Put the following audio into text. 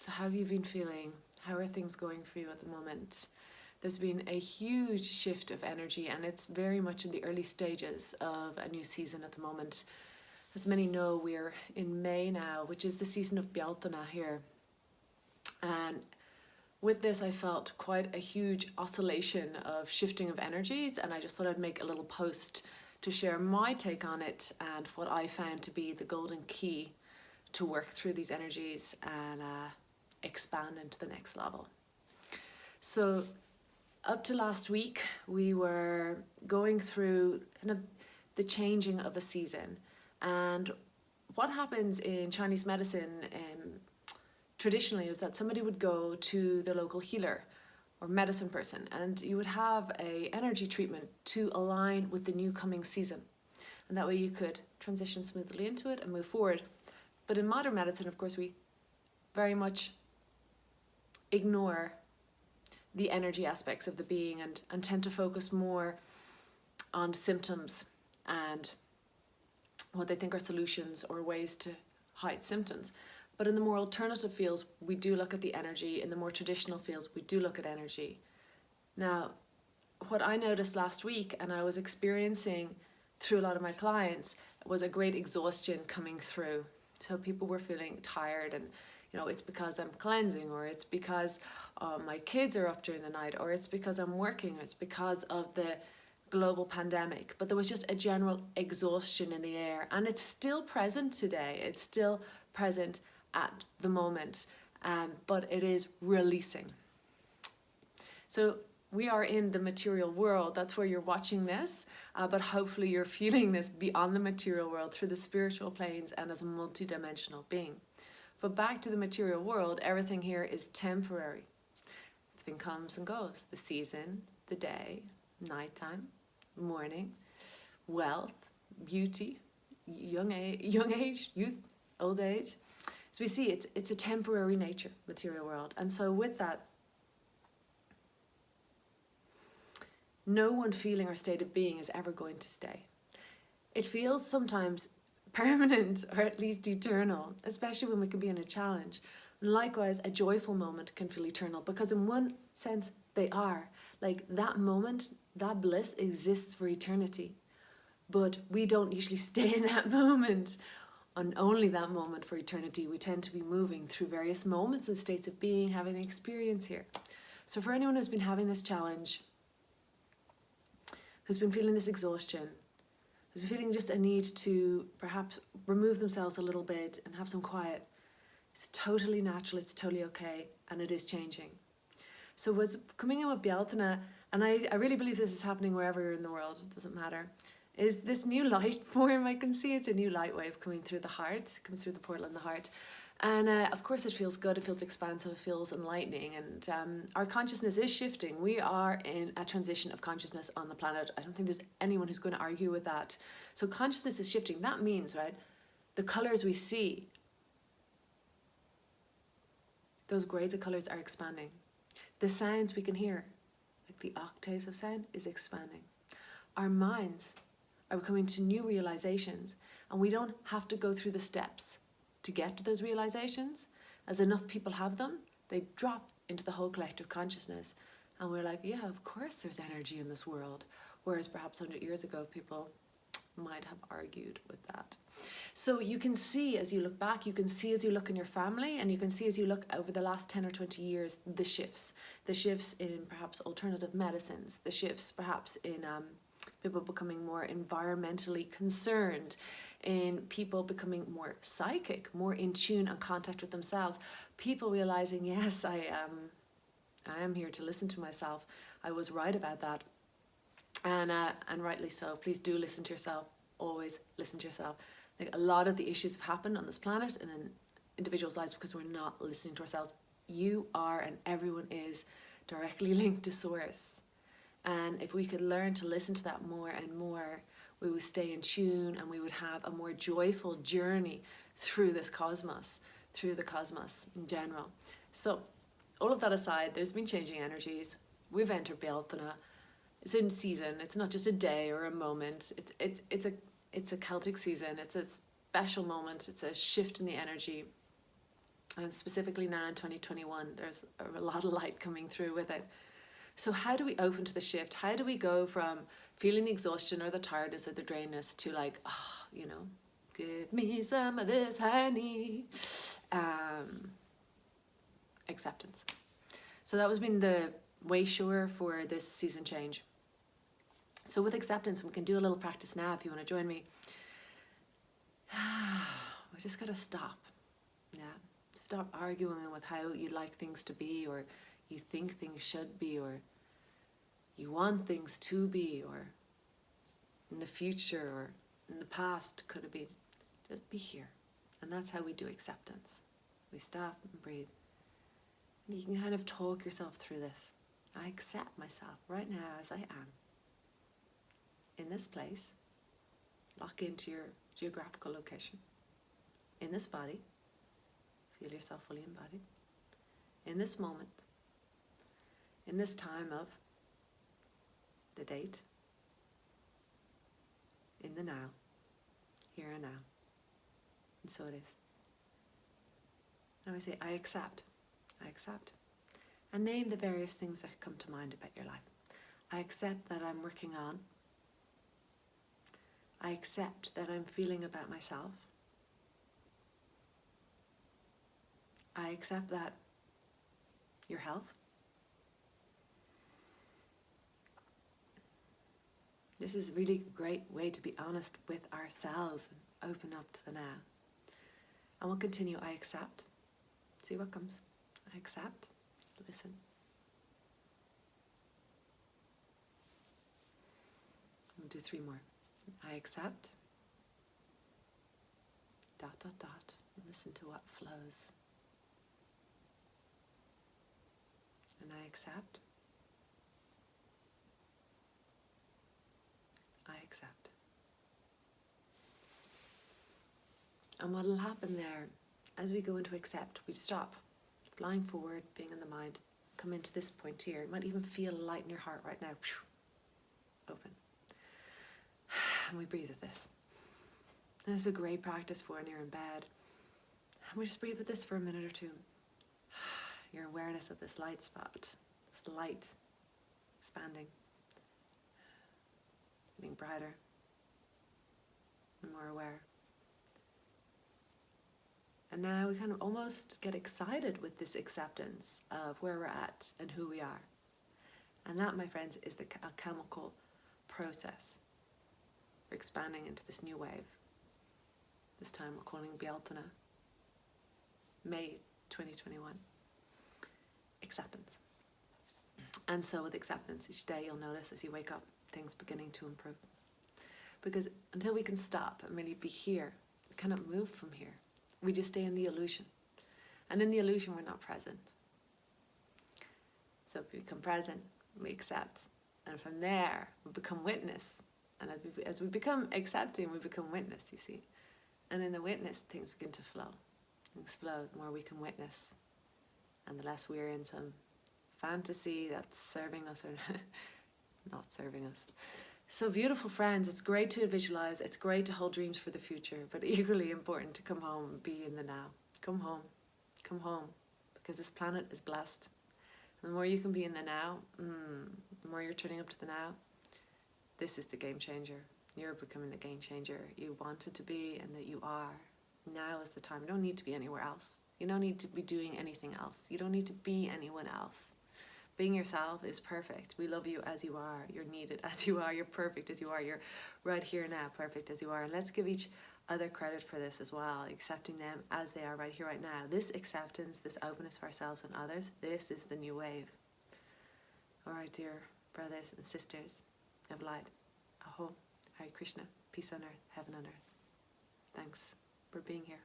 So how have you been feeling? How are things going for you at the moment? There's been a huge shift of energy, and it's very much in the early stages of a new season at the moment. As many know, we're in May now, which is the season of Bealtaine here. And with this, I felt quite a huge oscillation of shifting of energies, and I just thought I'd make a little post to share my take on it and what I found to be the golden key to work through these energies and expand into the next level. So up to last week, we were going through kind of the changing of a season. And what happens in Chinese medicine traditionally is that somebody would go to the local healer or medicine person, and you would have a energy treatment to align with the new coming season. And that way you could transition smoothly into it and move forward. But in modern medicine, of course, we very much ignore the energy aspects of the being and tend to focus more on symptoms and what they think are solutions or ways to hide symptoms. But in the more alternative fields, we do look at the energy. In the more traditional fields, we do look at energy. Now, what I noticed last week, and I was experiencing through a lot of my clients, was a great exhaustion coming through. So people were feeling tired, and it's because I'm cleansing, or it's because my kids are up during the night, or it's because I'm working, or it's because of the global pandemic. But there was just a general exhaustion in the air, and it's still present today. It's still present at the moment, but it is releasing. So we are in the material world. That's where you're watching this, but hopefully you're feeling this beyond the material world through the spiritual planes and as a multidimensional being. But back to the material world, everything here is temporary. Everything comes and goes. The season, the day, nighttime, morning, wealth, beauty, young age, youth, old age. So we see it's a temporary nature, material world. And so with that, no one feeling or state of being is ever going to stay. It feels sometimes permanent or at least eternal, especially when we can be in a challenge. And likewise, a joyful moment can feel eternal, because in one sense they are. Like that moment, that bliss exists for eternity. But we don't usually stay in that moment, on only that moment for eternity. We tend to be moving through various moments and states of being, having an experience here. So for anyone who's been having this challenge, who's been feeling this exhaustion, who's been feeling just a need to perhaps remove themselves a little bit and have some quiet, it's totally natural, it's totally okay, and it is changing. So what's coming in with Bealtaine, and I really believe this is happening wherever you're in the world, it doesn't matter, is this new light form. I can see it's a new light wave coming through the heart, comes through the portal in the heart. And of course it feels good, it feels expansive, it feels enlightening, and our consciousness is shifting. We are in a transition of consciousness on the planet. I don't think there's anyone who's going to argue with that. So consciousness is shifting. That means, right, the colours we see, those grades of colours are expanding. The sounds we can hear, like the octaves of sound, is expanding. Our minds are coming to new realizations, and we don't have to go through the steps to get to those realizations. As enough people have them, they drop into the whole collective consciousness, and we're like, yeah, of course there's energy in this world. Whereas perhaps 100 years ago, people might have argued with that. So you can see as you look back, you can see as you look in your family, and you can see as you look over the last 10 or 20 years, the shifts in perhaps alternative medicines, the shifts perhaps in people becoming more environmentally concerned, in people becoming more psychic, more in tune and contact with themselves, people realizing, yes, I am here to listen to myself. I was right about that, and rightly so. Please do listen to yourself. Always listen to yourself. I think a lot of the issues have happened on this planet and in individuals' lives because we're not listening to ourselves. You are, and everyone is, directly linked to source. And if we could learn to listen to that more and more, we would stay in tune, and we would have a more joyful journey through this cosmos, through the cosmos in general. So all of that aside, there's been changing energies. We've entered Bealtaine. It's in season. It's not just a day or a moment. It's a Celtic season. It's a special moment. It's a shift in the energy. And specifically now in 2021, there's a lot of light coming through with it. So how do we open to the shift? How do we go from feeling the exhaustion or the tiredness or the drainness to like, give me some of this honey. Acceptance. So that was been the way sure for this season change. So with acceptance, we can do a little practice now if you want to join me. We just got to stop. Yeah. Stop arguing with how you'd like things to be, or you think things should be, or you want things to be, or in the future or in the past could have been. Just be here. And that's how we do acceptance. We stop and breathe. And you can kind of talk yourself through this. I accept myself right now as I am. In this place, lock into your geographical location. In this body, feel yourself fully embodied. In this moment, in this time of the date, in the now, here and now. And so it is. Now I say, I accept. I accept. And name the various things that come to mind about your life. I accept that I'm working on. I accept that I'm feeling about myself. I accept that your health. This is a really great way to be honest with ourselves and open up to the now. And we'll continue. I accept. See what comes. I accept. Listen. We'll do 3 more. I accept. ... Listen to what flows. And I accept. I accept. And what will happen there, as we go into accept, we stop flying forward, being in the mind, come into this point here. You might even feel light in your heart right now. Open. And we breathe with this. And this is a great practice for when you're in bed. And we just breathe with this for a minute or 2. Your awareness of this light spot, this light expanding, getting brighter and more aware. And now we kind of almost get excited with this acceptance of where we're at and who we are. And that, my friends, is the alchemical process for expanding into this new wave. This time we're calling Bealtana, May 2021. Acceptance. And so with acceptance, each day you'll notice as you wake up, things beginning to improve. Because until we can stop and really be here, we cannot move from here. We just stay in the illusion. And in the illusion, we're not present. So if we become present, we accept. And from there, we become witness. And as we become accepting, we become witness, you see. And in the witness, things begin to flow. Things flow, the more we can witness. And the less we're in some fantasy that's serving us or not serving us. So beautiful, friends. It's great to visualize. It's great to hold dreams for the future, but equally important to come home and be in the now. Come home. Come home. Because this planet is blessed. And the more you can be in the now, the more you're turning up to the now, this is the game changer. You're becoming the game changer you wanted to be and that you are. Now is the time. You don't need to be anywhere else. You don't need to be doing anything else. You don't need to be anyone else. Being yourself is perfect. We love you as you are. You're needed as you are. You're perfect as you are. You're right here now, perfect as you are. And let's give each other credit for this as well, accepting them as they are right here, right now. This acceptance, this openness for ourselves and others, this is the new wave. All right, dear brothers and sisters of light. Aho, Hare Krishna, peace on earth, heaven on earth. Thanks for being here.